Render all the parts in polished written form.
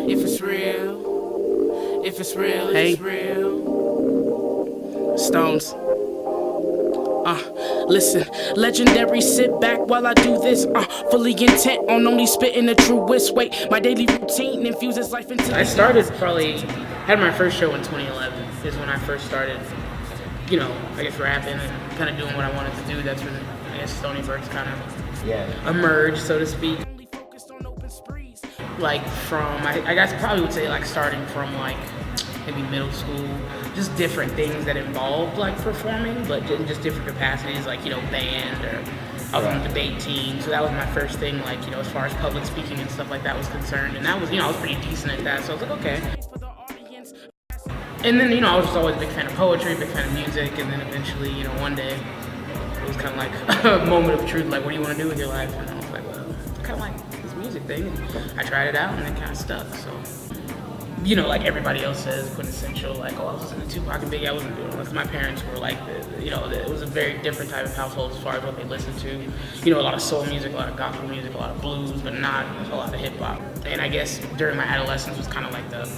If it's real, if it's real, it's real. Stones. Listen, legendary, sit back while I do this. Fully intent on only spitting the truest way. My daily routine infuses life into. I started had my first show in 2011. Is when I first started, I guess rapping and kind of doing what I wanted to do. That's when I guess StoneyBertz kind of emerged, so to speak. Like from, I guess probably would say like starting from like maybe middle school, just different things that involved like performing, but in just different capacities, like, band, or I was on the debate team, so that was my first thing, like, as far as public speaking and stuff like that was concerned, and that was, I was pretty decent at that, so I was like, okay. And then, I was just always a big fan of poetry, big fan of music, and then eventually, one day, it was kind of like a moment of truth, like, what do you want to do with your life? And I was like, well, kind of like this music thing, and I tried it out, and it kind of stuck, so. Like everybody else says, quintessential, like, oh, I was listening to Tupac and Biggie, I wasn't doing it, because my parents were like, it was a very different type of household as far as what they listened to. A lot of soul music, a lot of gospel music, a lot of blues, but not a lot of hip hop. And I guess during my adolescence was kind of like the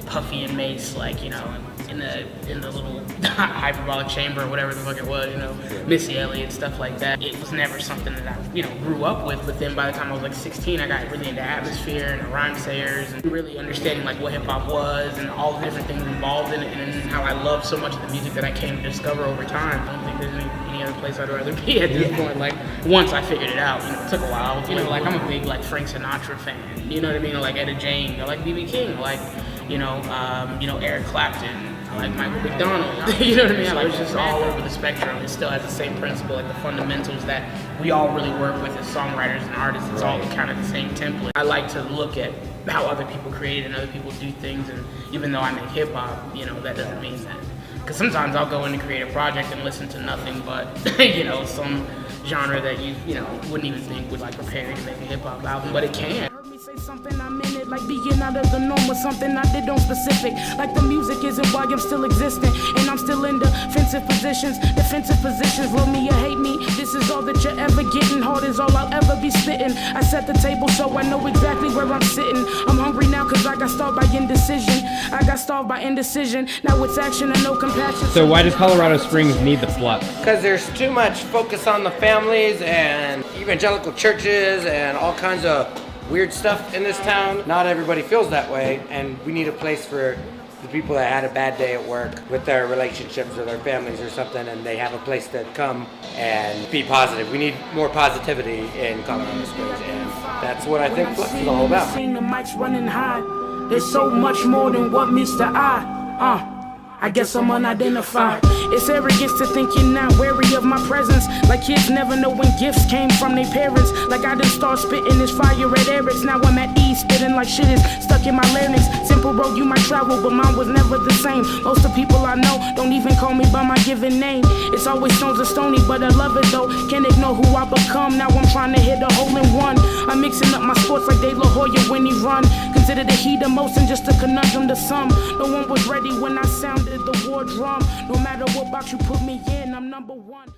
Puffy and Mace, like, in the little hyperbolic chamber or whatever the fuck it was, Missy Elliott, stuff like that. It was never something that I, grew up with, but then by the time I was like 16, I got really into atmosphere and rhymesayers and really understanding like what hip hop was and all the different things involved in it, and how I loved so much of the music that I came to discover over time. I don't think there's any other place I'd rather be at this point. Like, once I figured it out, it took a while. Like, I'm a big like Frank Sinatra fan, you know what I mean? Or like Etta James, or like B.B. King, like, Eric Clapton, like Michael McDonald, you know what I mean? Like, it's just all over the spectrum. It still has the same principle, like the fundamentals that we all really work with as songwriters and artists. It's all kind of the same template. I like to look at how other people create and other people do things, and even though I make hip hop, that doesn't mean that. Because sometimes I'll go in to create a project and listen to nothing but, some genre that you wouldn't even think would like prepare you to make a hip hop album, but it can. Say something I'm in it, like being out of the norm or something I did on specific. Like the music isn't why I'm still existing, and I'm still in defensive positions. Defensive positions, love me or hate me. This is all that you're ever getting. Hard is all I'll ever be spitting. I set the table so I know exactly where I'm sitting. I'm hungry now cause I got starved by indecision. Now it's action and no compassion. So why does Colorado Springs need the Flux? Because there's too much focus on the families and evangelical churches and all kinds of weird stuff in this town. Not everybody feels that way, and we need a place for the people that had a bad day at work with their relationships or their families or something, and they have a place to come and be positive. We need more positivity in Colorado Springs, and that's what I think Flux is all about. The mic's running high. There's so much more than what meets the eye. I guess I'm unidentified. It's arrogance to think you're not wary of my presence. Like kids never know when gifts came from their parents. Like I didn't start spitting this fire at Eric's. Now I'm at ease, spitting like shit is stuck in my larynx. Simple road you might travel, but mine was never the same. Most of the people I know don't even call me by my given name. It's always Stones or Stoney, but I love it though. Can't ignore who I become. Now I'm trying to hit a hole in one. I'm mixing up my sports like De La Hoya when he run. Consider the heat of motion just a conundrum to some. No one was ready when I sounded the war drum. No matter what box you put me in, I'm number one.